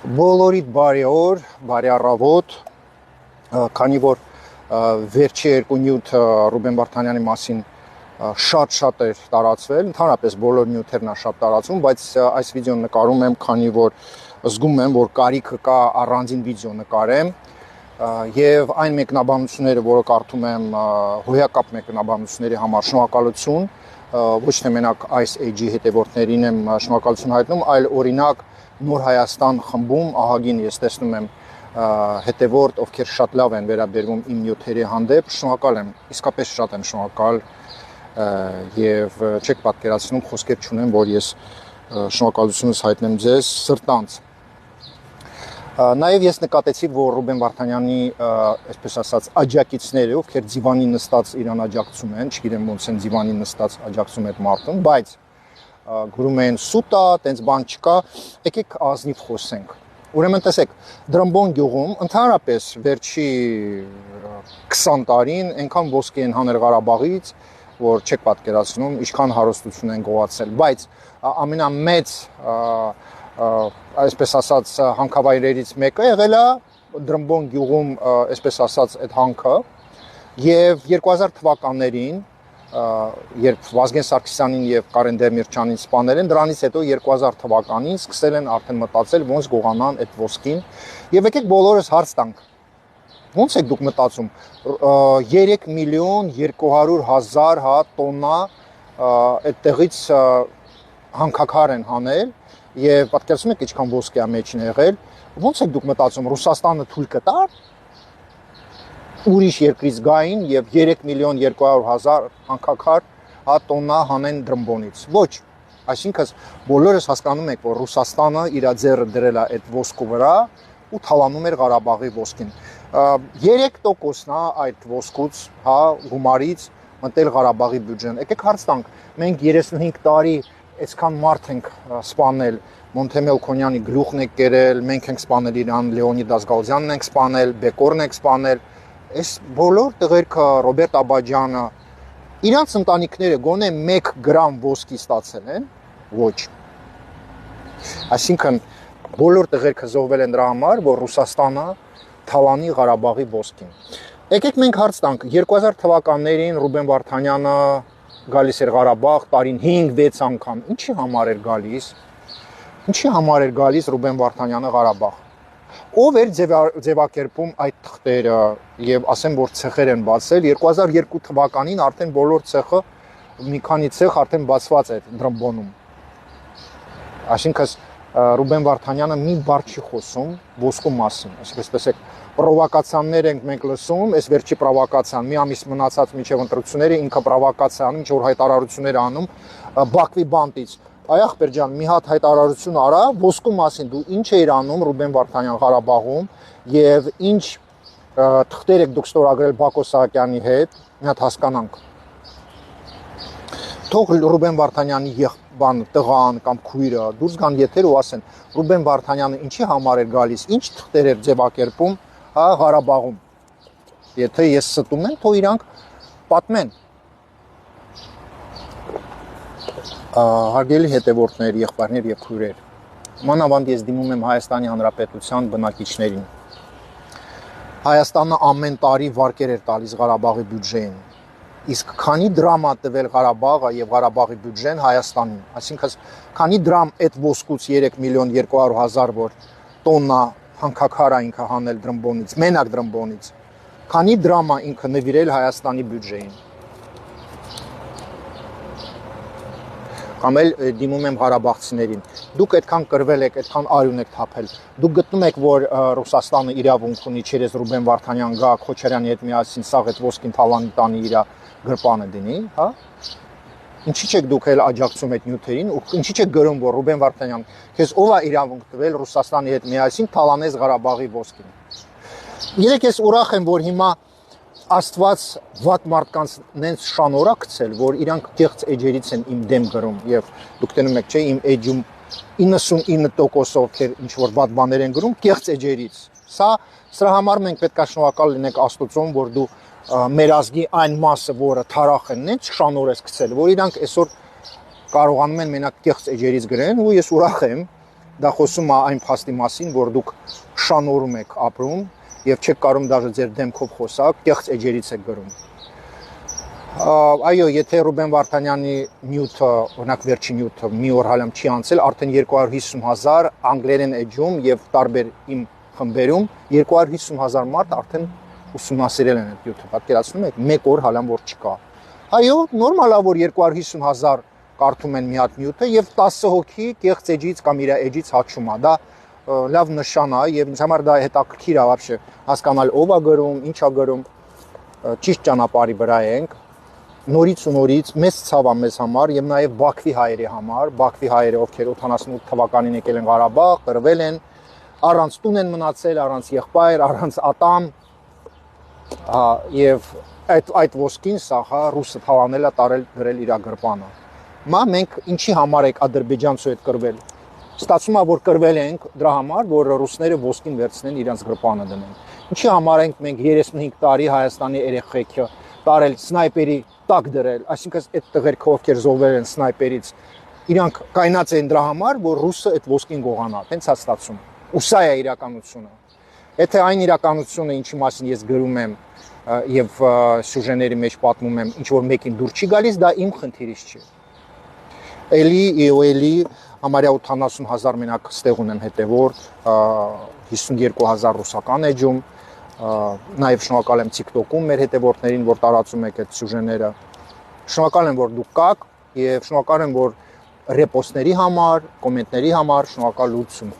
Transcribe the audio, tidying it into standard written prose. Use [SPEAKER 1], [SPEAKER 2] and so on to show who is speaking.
[SPEAKER 1] Բոլորիդ բարի օր, բարի առավոտ, քանի որ վերջի երկու նյութը Ռուբեն Վարդանյանի մասին շատ էր տարածվել, ընդհանրապես բոլոր նյութերն է շատ տարածվում, բայց այս վիդեոն նկարում եմ, քանի որ զգում եմ, որ կարիքը կա առանձին վիդեո նկարեմ, եւ այն մեկնաբանությունները, որը կարդում եմ հոյակապ մեկնաբանությունների համար շնորհակալություն, ոչ թե մենակ այս էջի հետևորդներին եմ շնորհակալություն հայտնում, այլ օրինակ Նոր Հայաստան խմբում ահագին ես տեսնում եմ հետևորդ, ովքեր շատ լավ են վերաբերվում իմ նյութերի հանդեպ, շնորհակալ եմ, իսկապես շատ եմ շնորհակալ եւ չեք պատկերացնում, խոսքեր չունեմ, որ ես շնորհակալությունս հայտնեմ ձեզ սրտանց։ Նաեւ ես նկատեցի, որ Ռուբեն Վարդանյանի, այսպես ասած, աջակիցները, ովքեր դիվանին նստած իրան աջակցում են, չգիտեմ ոնց են դիվանին նստած աջակցում այդ մարդուն, բայց գրում են սուտա, տենց բան չկա, եկեք ազնիվ խոսենք։ Ուրեմն տեսեք, Դրամբոն գյուղում ընդհանրապես վերջի 20 տարին այնքան ոսկի են հանել Ղարաբաղից, որ չեք պատկերացնում, ինչքան հարստություն են գողացել, բայց ամենամեծ այսպես ասած հանքավայրերից մեկը եղել է Դրամբոն գյուղում, այսպես ասած, այդ հանքը, եւ 2000 թվականներին երբ Վազգեն Սարգսյանին եւ Կարեն Դեմիրճյանին սպանել են, դրանից հետո 2000 թվականին սկսել են արդեն մտածել ոնց գողանան այդ ոսկին եւ եկեք բոլորս հարց տանք, ոնց եք դուք մտածում 3 միլիոն 200,000 տոննա այդտեղից հանքաքար են հանել եւ պատկերացնում եք ինչքան ոսկի է մեջին եղել, ոնց եք դուք մտածում Ռուսաստանը թույլ կտար ուրիշ երկրից գային եւ 3 միլիոն 200,000 հանքաքար տոննա հանեն Դրամբոնից։ Ոչ, այսինքն բոլորս հասկանում ենք, որ Ռուսաստանը իր ձեռը դրել է այդ ոսկու վրա ու թալանում էր Ղարաբաղի ոսկին։ 3%-ն է այդ ոսկուց, գումարից մտել Ղարաբաղի բյուջեն։ Եկեք հարց տանք, մենք 35 տարի այսքան մարդ ենք սպանել, Մոնթե Մելքոնյանի գլուխն եք կերել, մենք ենք սպանել իրան, Լեոնիդ Ազգալզյանն ենք սպանել, Բեկորն ենք սպանել, այս բոլոր տղերքը Ռոբերտ Աբաջյանը իրանց ընտանիքները գոնե 1 գրամ ոսկի ստացել են, ոչ։ Այսինքն բոլոր տղերքը զոհվել են դրա համար, որ Ռուսաստանը թալանի Ղարաբաղի ոսկին։ Եկեք մենք հարց տանք, 2000 թվականներին Ռուբեն Վարդանյանը գալիս էր Ղարաբաղ, տարին 5-6 անգամ, ինչի համար էր գալիս։ Ինչի համար էր գալիս Ռուբեն Վարդանյանը Ղարաբաղ։ Ով էր ձևակերպում այդ թղթերը եւ ասեմ որ ցեխեր են բացել 2002 թվականին արդեն բոլոր ցեխը մի քանի ցեխ արդեն բացված է Դրամբոնում Այսինքն Ռուբեն Վարդանյանը մի բառ չի խոսում ոսկու մասին այսպես տեսեք պրովոկացիաներ ենք մենք լսում այս վերջի պրովոկացիան մի ամիս մնացած միջև ընտրությունները ինքը պրովոկացիա անում ինչ որ հայտարարություններ անում Բաքվի բանտից Այ ախպեր ջան, մի հատ հայտարարություն արա, ոսկու մասին դու ինչ էիր անում Ռուբեն Վարդանյան Ղարաբաղում եւ ինչ թղթեր եք դուք ստորագրել Բակո Սահակյանի հետ, մի հատ հասկանանք։ Թող Ռուբեն Վարդանյանի եղբան, տղան կամ քույրը դուրս գան եթեր ու ասեն Ռուբեն Վարդանյանը ինչի համար էր գալիս, ինչ թղթեր էր ձևակերպում, Ղարաբաղում։ Եթե ես ստում եմ, թող իրանք պատմեն։ Հարգելի հետևորդներ, եղբայրներ եւ քույրեր, մանավանդ ես դիմում եմ Հայաստանի Հանրապետության բնակիչներին։ Հայաստանը ամեն տարի վարկեր էր տալիս Ղարաբաղի բյուջեին։ Իսկ քանի դրամ է տվել Ղարաբաղը եւ Ղարաբաղի բյուջեն Հայաստանին, այսինքն քանի դրամ այդ ոսկուց 3 միլիոն 200,000 որ տոննա հանքաքար է ինքը հանել Դրամբոնից, մենակ Դրամբոնից, քանի դրամ է ինքը նվիրել Հայաստանի բյուջեին։ Կամ էլ դիմում եմ Ղարաբաղցիներին։ Դուք այդքան կրվել եք, այդքան արյուն եք թափել։ Դուք գտնում եք, որ Ռուսաստանը իրավունք ունի չերես Ռուբեն Վարդանյան գա Քոչարյանի հետ միասին սաղ այդ ոսկին թալանի տանի իր գրպանը դնի, հա։ Ինչի՞ չեք դուք էլ աջակցում այդ նյութերին ու ինչի՞ չեք գրում, որ Ռուբեն Վարդանյան քեզ ով է իրավունք տվել Ռուսաստանի հետ միասին թալանես Ղարաբաղի ոսկին։ Երեք ես ուրախ եմ, որ հիմա Աստված վատ մարդկանց նենց շանորակ գցել, որ իրանք կեղծ էջերից են իմ դեմ գրում եւ դուք տենում եք, չէ, իմ էջում 99% ովքեր ինչ որ վատ բաներ են գրում, կեղծ էջերից։ Սրա համար մենք պետք է շնորհակալ լինենք Աստծուն, որ դու մեր ազգի այն մասը, որը թարախ են, նենց շանորես գցել, որ իրանք այսօր կարողանում են մենակ կեղծ էջերից գրեն, ու ես ուրախ եմ, դա խոսում է այն փաստի մասին, որ դուք շանորում եք ապրում եւ չեք կարող դաժե ձեր դեմքով խոսալ, կեղծ էջերից եք գրում։ Այո, եթե Ռուբեն Վարդանյանի նյութը, օրինակ վերջին նյութը մի օր հալամ չի անցել, արդեն 250,000 անգլերեն էջում եւ տարբեր իմ խմբերում 250,000 մարդ արդեն ուսումնասիրել են այդ նյութը։ Պատկերացնում եք, մեկ օր հալամ որ չկա։ Այո, նորմալ է որ 250,000 կարդում են մի հատ նյութը եւ 10 հոգի կեղծ էջից կամ իր էջից հաչում է։ Դա լավ նշան է եւ ինձ համար դա հետաքրքիր է вообще հասկանալ ով է գրում, ինչ է գրում, ճիշտ ճանապարհի վրա ենք։ Նորից ու նորից մեծ ցավ է մեզ համար եւ նաեւ Բաքվի հայերի համար, Բաքվի հայերը ովքեր 88 թվականին եկել են Ղարաբաղ, կռվել են, առանց տուն են մնացել, առանց եղբայր, առանց ատամ, եւ այդ ոսկին սա ռուսը թավանել է տարել գրել իր գրպանը։ Մա մենք ինչի համար եք ադրբեջանցու հետ կռվել։ Ստացվում է որ կռվել ենք դրա համար, որ ռուսները ոսկին վերցնեն իրենց գրպանը դնեն։ Ինչի համար ենք մենք 35 տարի Հայաստանի երեխեքը տարել սնայպերի տակ դրել, այսինքն այդ տղերքը ովքեր զոհվել են սնայպերից, իրանք կայնած են դրա համար, որ ռուսը այդ ոսկին գողանա, հենց է ստացվում։ Ու սա է իրականությունը։ Եթե այն իրականությունը, ինչի մասին ես գրում եմ եւ սյուժեների մեջ պատմում եմ, ինչ որ մեկին դուր չի գալիս, դա իմ խնդիրից չի։ Էլի համարյա 80,000 մենակ ստեղ ունեմ հետևորդ, 52,000 ռուսական էջում, նաև շնորհակալ եմ TikTok-ում մեր հետևորդներին, որ տարածում եք այդ սյուժեները։ Շնորհակալ եմ, որ դուք կաք եւ շնորհակալ եմ, որ ռեպոստների համար, կոմենտների համար շնորհակալություն։